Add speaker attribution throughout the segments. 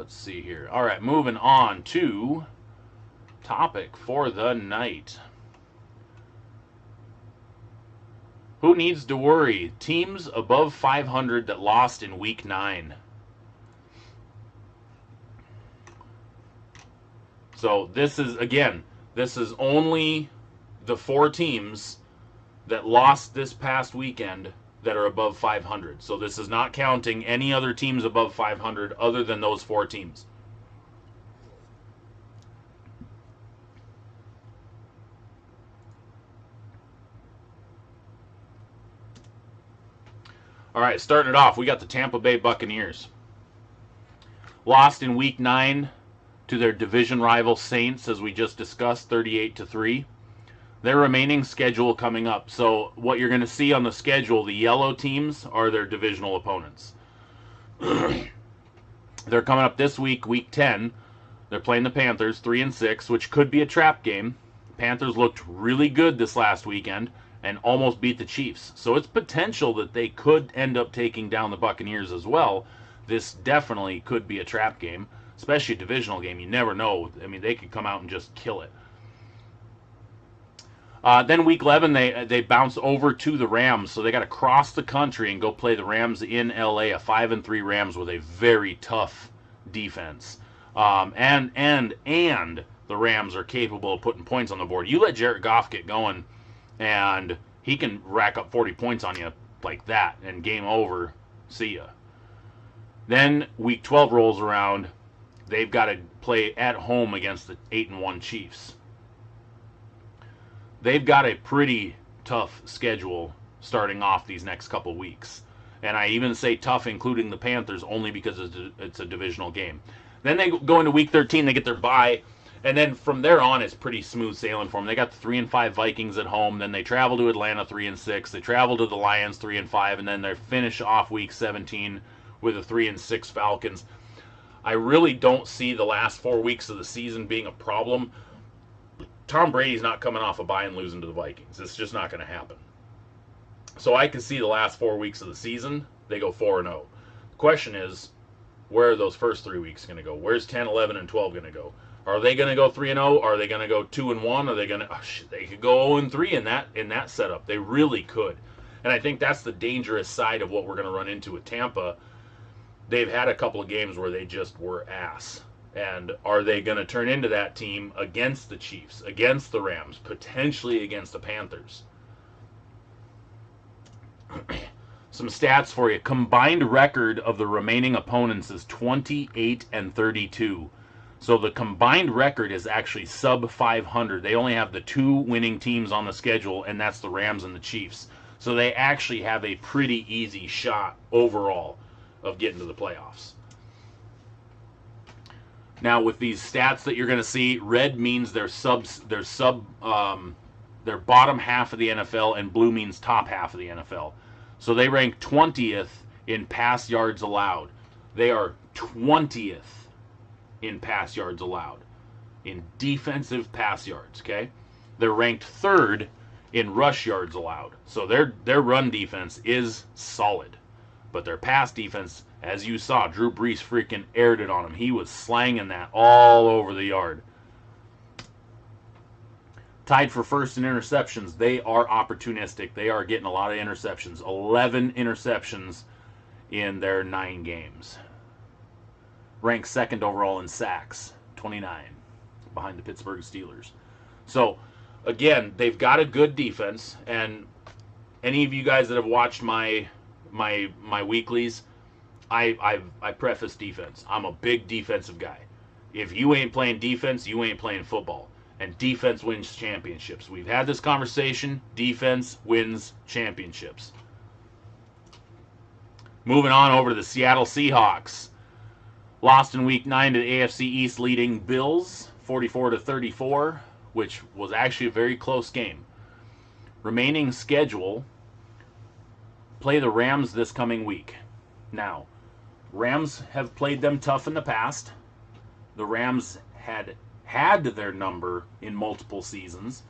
Speaker 1: Let's see here. All right, moving on to topic for the night. Who needs to worry? Teams above 500 that lost in week 9. So this is only the 4 teams that lost this past weekend that are above 500. So this is not counting any other teams above 500 other than those 4 teams. All right, starting it off, we got the Tampa Bay Buccaneers. Lost in week 9 to their division rival Saints, as we just discussed, 38-3. Their remaining schedule coming up. So what you're going to see on the schedule, the yellow teams are their divisional opponents. They're coming up this week, week 10. They're playing the Panthers, 3-6, which could be a trap game. Panthers looked really good this last weekend and almost beat the Chiefs. So it's potential that they could end up taking down the Buccaneers as well. This definitely could be a trap game, especially a divisional game. You never know. I mean, they could come out and just kill it. Then week 11, they bounce over to the Rams, so they got to cross the country and go play the Rams in LA, a 5-3 Rams with a very tough defense. And the Rams are capable of putting points on the board. You let Jared Goff get going, and he can rack up 40 points on you like that, and game over. See ya. Then week 12 rolls around. They've got to play at home against the 8-1 Chiefs. They've got a pretty tough schedule starting off these next couple weeks. And I even say tough, including the Panthers, only because it's a divisional game. Then they go into week 13, they get their bye. And then from there on, it's pretty smooth sailing for them. They got the 3-5 Vikings at home. Then they travel to Atlanta, 3-6. They travel to the Lions, 3-5. And then they finish off week 17 with the 3-6 Falcons. I really don't see the last 4 weeks of the season being a problem. Tom Brady's not coming off a bye and losing to the Vikings. It's just not going to happen. So I can see the last 4 weeks of the season, they go 4-0. The question is, where are those first 3 weeks going to go? Where's 10, 11, and 12 going to go? Are they going to go 3-0? Are they going to go 2-1? Are they going to? Oh, shit, they could go 0-3 in that setup. They really could. And I think that's the dangerous side of what we're going to run into with Tampa. They've had a couple of games where they just were ass. And are they going to turn into that team against the Chiefs, against the Rams, potentially against the Panthers? Some stats for you. Combined record of the remaining opponents is 28-32. So the combined record is actually sub 500. They only have the 2 winning teams on the schedule, and that's the Rams and the Chiefs. So they actually have a pretty easy shot overall of getting to the playoffs. Now, with these stats that you're going to see, red means they're bottom half of the NFL, and blue means top half of the NFL. So they rank 20th in pass yards allowed. They are 20th in pass yards allowed, in defensive pass yards. Okay, they're ranked 3rd in rush yards allowed. So their run defense is solid, but their pass defense, as you saw, Drew Brees freaking aired it on him. He was slanging that all over the yard. Tied for first in interceptions. They are opportunistic. They are getting a lot of interceptions. 11 interceptions in their 9 games. Ranked 2nd overall in sacks, 29, behind the Pittsburgh Steelers. So, again, they've got a good defense. And any of you guys that have watched my weeklies, I preface defense. I'm a big defensive guy. If you ain't playing defense, you ain't playing football. And defense wins championships. We've had this conversation. Defense wins championships. Moving on over to the Seattle Seahawks. Lost in week 9 to the AFC East leading Bills, 44-34, which was actually a very close game. Remaining schedule, play the Rams this coming week. Now, Rams have played them tough in the past. The Rams had their number in multiple seasons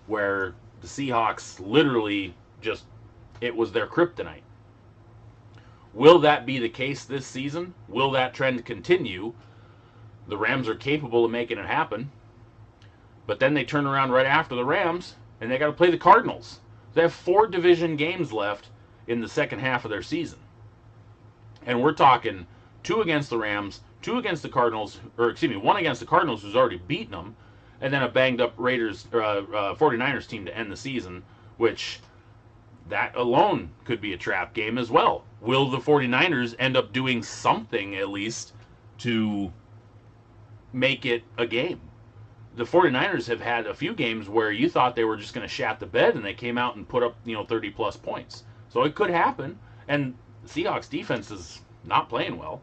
Speaker 1: where the Seahawks literally just, it was their kryptonite. Will that be the case this season? Will that trend continue? The Rams are capable of making it happen. But then they turn around right after the Rams, and they got to play the Cardinals. They have 4 division games left in the second half of their season. And we're talking 2 against the Rams, 2 against the Cardinals, or excuse me, 1 against the Cardinals who's already beaten them, and then a banged up 49ers team to end the season, which that alone could be a trap game as well. Will the 49ers end up doing something at least to make it a game? The 49ers have had a few games where you thought they were just going to shat the bed, and they came out and put up 30 plus points. So it could happen. And the Seahawks defense is not playing well.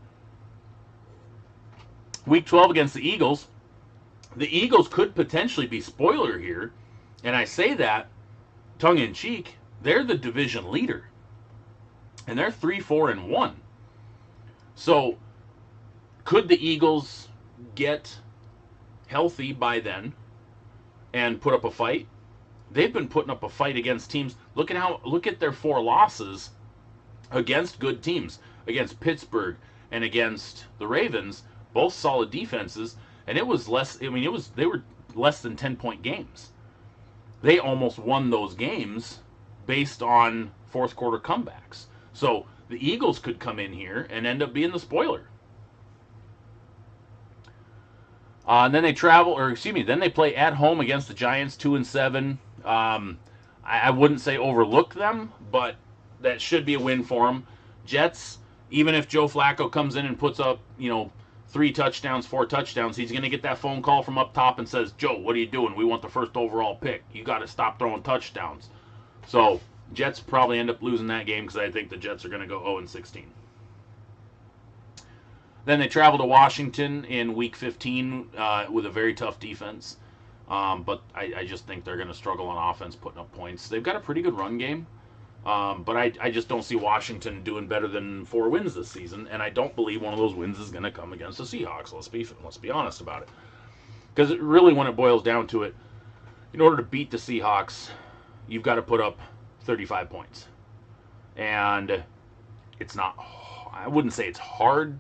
Speaker 1: Week 12 against the Eagles. The Eagles could potentially be spoiler here, and I say that tongue in cheek. They're the division leader, and they're 3-4-1. So could the Eagles get healthy by then and put up a fight? They've been putting up a fight against teams. Look at their 4 losses against good teams, against Pittsburgh and against the Ravens, both solid defenses, and it was less. I mean, they were less than 10-point games. They almost won those games based on fourth quarter comebacks. So the Eagles could come in here and end up being the spoiler. And then they then they play at home against the Giants, 2-7. I wouldn't say overlook them, but that should be a win for them. Jets, even if Joe Flacco comes in and puts up, 3 touchdowns, 4 touchdowns, he's going to get that phone call from up top and says, Joe, what are you doing? We want the first overall pick. You got to stop throwing touchdowns. So Jets probably end up losing that game because I think the Jets are going to go 0-16. Then they travel to Washington in Week 15 with a very tough defense. But I just think they're going to struggle on offense putting up points. They've got a pretty good run game. But I just don't see Washington doing better than 4 wins this season. And I don't believe one of those wins is going to come against the Seahawks. Let's be honest about it. Because really, when it boils down to it, in order to beat the Seahawks, you've got to put up 35 points. And it's not, I wouldn't say it's hard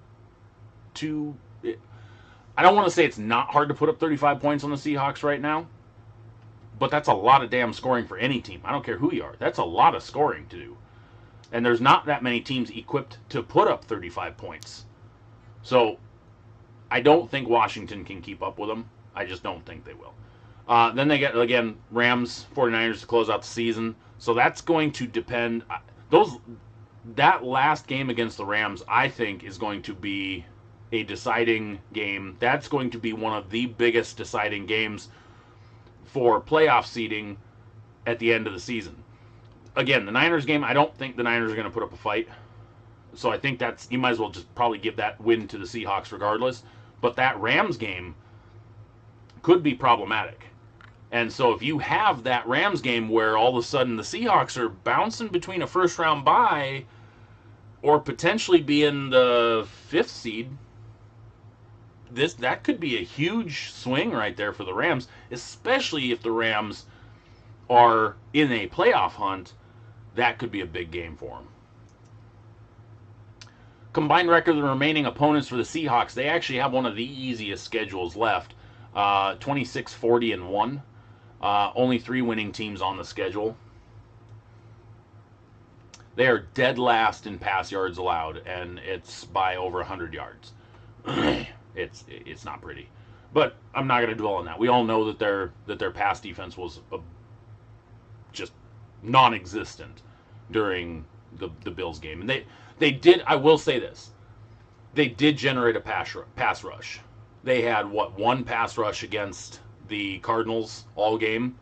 Speaker 1: I don't want to say it's not hard to put up 35 points on the Seahawks right now, but that's a lot of damn scoring for any team. I don't care who you are. That's a lot of scoring to do. And there's not that many teams equipped to put up 35 points. So I don't think Washington can keep up with them. I just don't think they will. Then they get, again, Rams, 49ers to close out the season. So that's going to depend. That last game against the Rams, I think, is going to be a deciding game. That's going to be one of the biggest deciding games for playoff seeding at the end of the season. Again, the Niners game, I don't think the Niners are going to put up a fight. So I think you might as well just probably give that win to the Seahawks regardless. But that Rams game could be problematic. And so if you have that Rams game where all of a sudden the Seahawks are bouncing between a first-round bye or potentially being the 5th seed, that could be a huge swing right there for the Rams, especially if the Rams are in a playoff hunt. That could be a big game for them. Combined record of the remaining opponents for the Seahawks, they actually have one of the easiest schedules left. 26-40-1. Only 3 winning teams on the schedule. They are dead last in pass yards allowed, and it's by over 100 yards. It's not pretty, but I'm not going to dwell on that. We all know that their pass defense was just non-existent during the Bills game, and they did. I will say this: they did generate a pass rush. They had one pass rush against the Cardinals all game.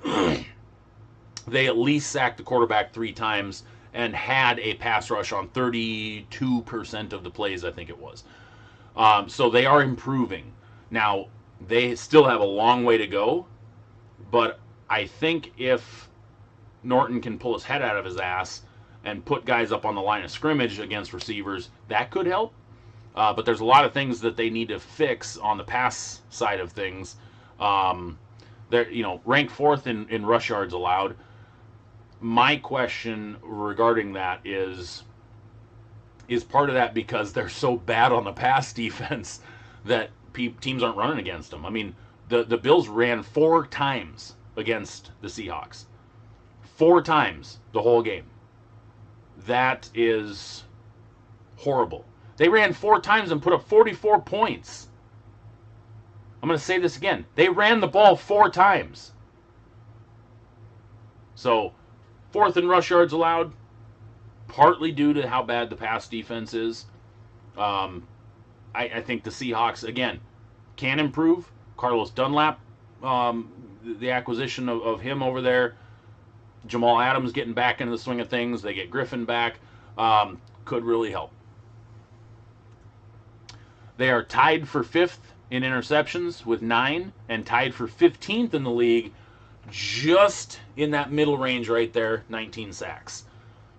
Speaker 1: They at least sacked the quarterback 3 times and had a pass rush on 32% of the plays, I think it was. So they are improving. Now, they still have a long way to go, but I think if Norton can pull his head out of his ass and put guys up on the line of scrimmage against receivers, that could help. But there's a lot of things that they need to fix on the pass side of things. They're ranked 4th in rush yards allowed. My question regarding that is part of that because they're so bad on the pass defense that teams aren't running against them. I mean, the Bills ran 4 times against the Seahawks. 4 times the whole game. That is horrible. They ran 4 times and put up 44 points. I'm going to say this again. They ran the ball 4 times. So, 4th in rush yards allowed, partly due to how bad the pass defense is. I think the Seahawks, again, can improve. Carlos Dunlap, the acquisition of him over there. Jamal Adams getting back into the swing of things. They get Griffin back. Could really help. They are tied for 5th in interceptions with 9 and tied for 15th in the league, just in that middle range right there, 19 sacks.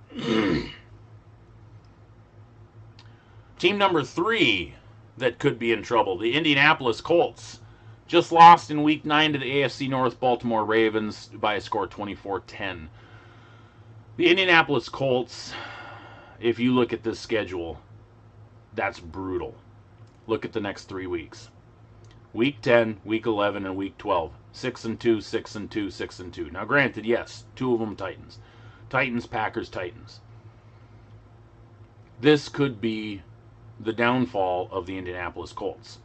Speaker 1: Team number 3 that could be in trouble, the Indianapolis Colts, just lost in Week 9 to the AFC North Baltimore Ravens by a score 24-10. The Indianapolis Colts, if you look at this schedule, that's brutal. Look at the next 3 weeks. Week 10, Week 11, and Week 12. 6-2, 6-2, 6-2. Now, granted, yes, 2 of them Titans. Titans, Packers, Titans. This could be the downfall of the Indianapolis Colts.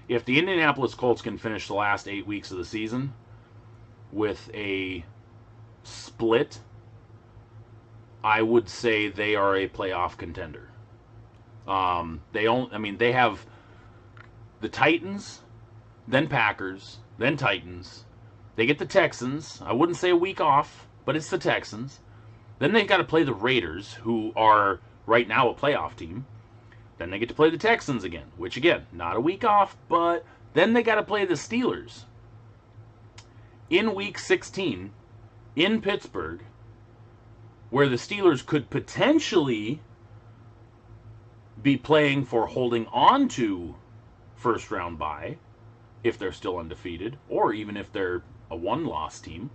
Speaker 1: If the Indianapolis Colts can finish the last 8 weeks of the season with a split, I would say they are a playoff contender. They have the Titans, then Packers, then Titans. They get the Texans. I wouldn't say a week off, but it's the Texans. Then they've got to play the Raiders, who are right now a playoff team. Then they get to play the Texans again, which again, not a week off, but then they got to play the Steelers in Week 16 in Pittsburgh, where the Steelers could potentially be playing for holding on to first round bye if they're still undefeated, or even if they're a 1-loss team,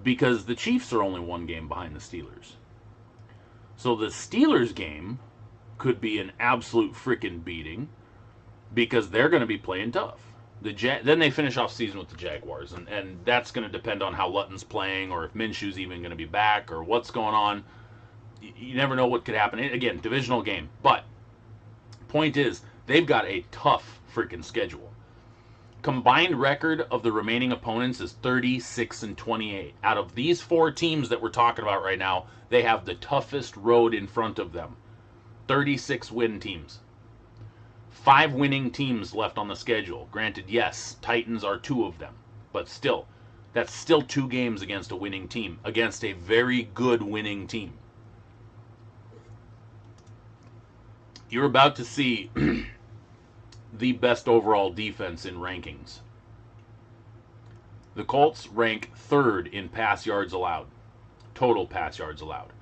Speaker 1: because the Chiefs are only 1 game behind the Steelers. So the Steelers game could be an absolute freaking beating, because they're going to be playing tough. Then they finish off season with the Jaguars, and that's going to depend on how Lutton's playing, or if Minshew's even going to be back, or what's going on. You never know what could happen. Again, divisional game. But point is, they've got a tough freaking schedule. Combined record of the remaining opponents is 36-28. Out of these 4 teams that we're talking about right now, they have the toughest road in front of them. 36 win teams. 5 winning teams left on the schedule. Granted, yes, Titans are 2 of them. But still, that's still 2 games against a winning team. Against a very good winning team. You're about to see the best overall defense in rankings. The Colts rank 3rd in pass yards allowed. Total pass yards allowed.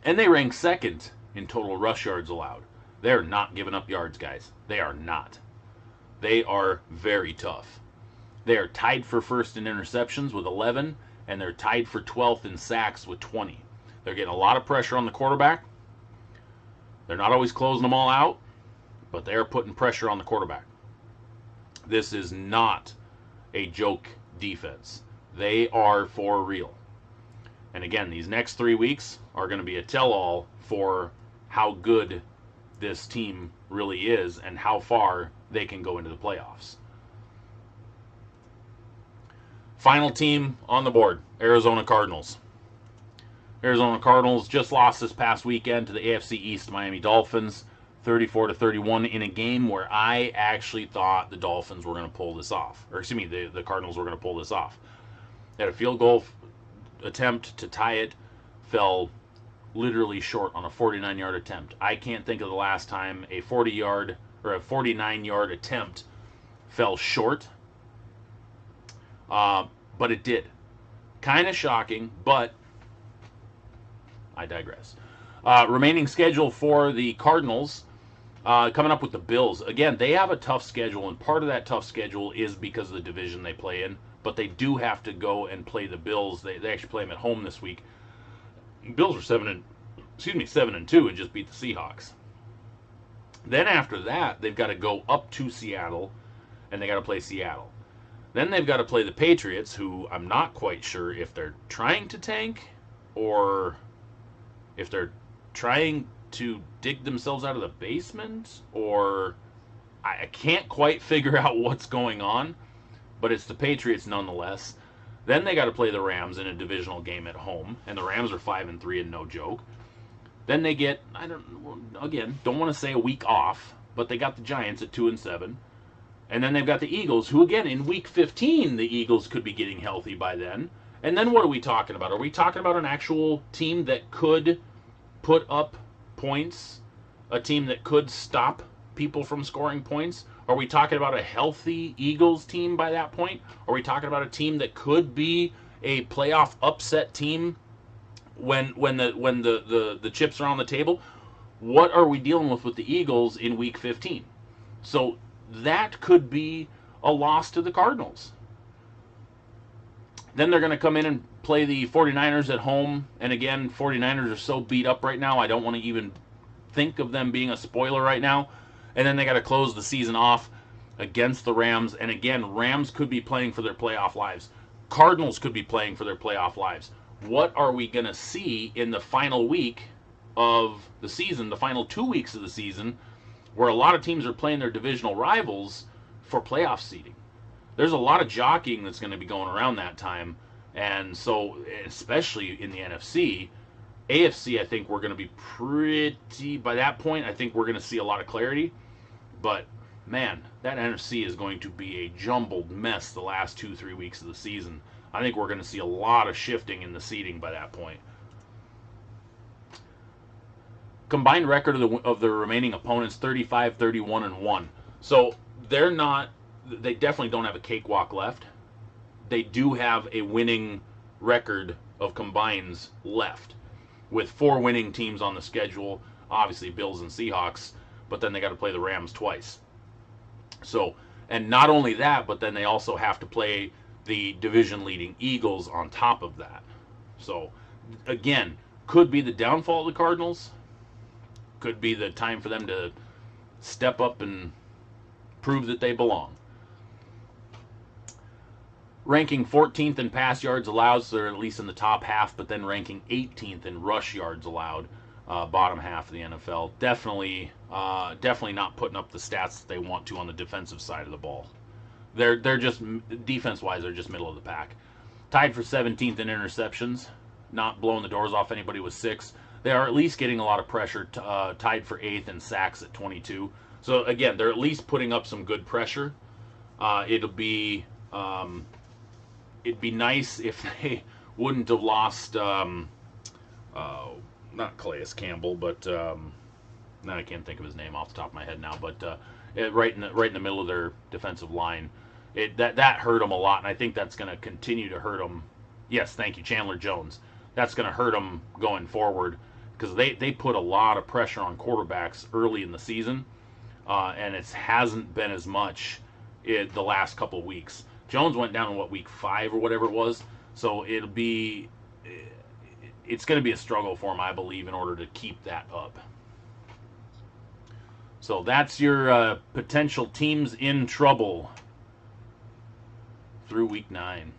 Speaker 1: And they rank 2nd in total rush yards allowed. They're not giving up yards, guys. They are not. They are very tough. They are tied for 1st in interceptions with 11, and they're tied for 12th in sacks with 20. They're getting a lot of pressure on the quarterback. They're not always closing them all out, but they're putting pressure on the quarterback. This is not a joke defense. They are for real. And again, these next 3 weeks are going to be a tell-all for how good this team really is and how far they can go into the playoffs. Final team on the board, Arizona Cardinals. Arizona Cardinals just lost this past weekend to the AFC East Miami Dolphins, 34-31, in a game where I actually thought the Dolphins were going to pull this off. Or excuse me, the Cardinals were going to pull this off. They had a field goal attempt to tie it, fell literally short on a 49-yard attempt. I can't think of the last time a 40-yard or a 49-yard attempt fell short. But it did. Kind of shocking, but I digress. Remaining schedule for the Cardinals, coming up with the Bills. Again, they have a tough schedule, and part of that tough schedule is because of the division they play in. But they do have to go and play the Bills. They actually play them at home this week. Bills are 7-2 and just beat the Seahawks. Then after that, they've got to go up to Seattle, and they got to play Seattle. Then they've got to play the Patriots, who I'm not quite sure if they're trying to tank or if they're trying to dig themselves out of the basement, or I can't quite figure out what's going on, but it's the Patriots nonetheless. Then they got to play the Rams in a divisional game at home, and the Rams are 5-3 and no joke. Then they get, don't want to say a week off, but they got the Giants at 2-7. And then they've got the Eagles, who again in week 15 the Eagles could be getting healthy by then. And then what are we talking about? Are we talking about an actual team that could put up points? A team that could stop people from scoring points? Are we talking about a healthy Eagles team by that point? Are we talking about a team that could be a playoff upset team when the chips are on the table? What are we dealing with the Eagles in week 15? So that could be a loss to the Cardinals. Then they're going to come in and play the 49ers at home. And again, 49ers are so beat up right now, I don't want to even think of them being a spoiler right now. And then they got to close the season off against the Rams. And again, Rams could be playing for their playoff lives. Cardinals could be playing for their playoff lives. What are we going to see in the final week of the season, the final 2 weeks of the season, where a lot of teams are playing their divisional rivals for playoff seeding? There's a lot of jockeying that's going to be going around that time. And so, especially in the NFC, AFC, I think we're going to be pretty, by that point, I think we're going to see a lot of clarity. But, man, that NFC is going to be a jumbled mess the last 2-3 weeks of the season. I think we're going to see a lot of shifting in the seeding by that point. Combined record of the remaining opponents, 35-31-1. So they definitely don't have a cakewalk left. They do have a winning record of combines left, with 4 winning teams on the schedule. Obviously, Bills and Seahawks, but then they got to play the Rams twice. So, and not only that, but then they also have to play the division-leading Eagles on top of that. So, again, could be the downfall of the Cardinals. Could be the time for them to step up and prove that they belong. Ranking 14th in pass yards allowed, so they're at least in the top half, but then ranking 18th in rush yards allowed, bottom half of the NFL. Definitely not putting up the stats that they want to on the defensive side of the ball. They're just, defense-wise, they're just middle of the pack. Tied for 17th in interceptions, not blowing the doors off anybody with 6. They are at least getting a lot of pressure, tied for 8th in sacks at 22. So, again, they're at least putting up some good pressure. It'd be nice if they wouldn't have lost, not Calais Campbell, but now I can't think of his name off the top of my head now, but right in the middle of their defensive line. That hurt them a lot, and I think that's going to continue to hurt them. Yes, thank you, Chandler Jones. That's going to hurt them going forward, because they put a lot of pressure on quarterbacks early in the season, and it hasn't been as much the last couple of weeks. Jones went down in week 5 or whatever it was, so it's going to be a struggle for him, I believe, in order to keep that up. So that's your potential teams in trouble through week 9.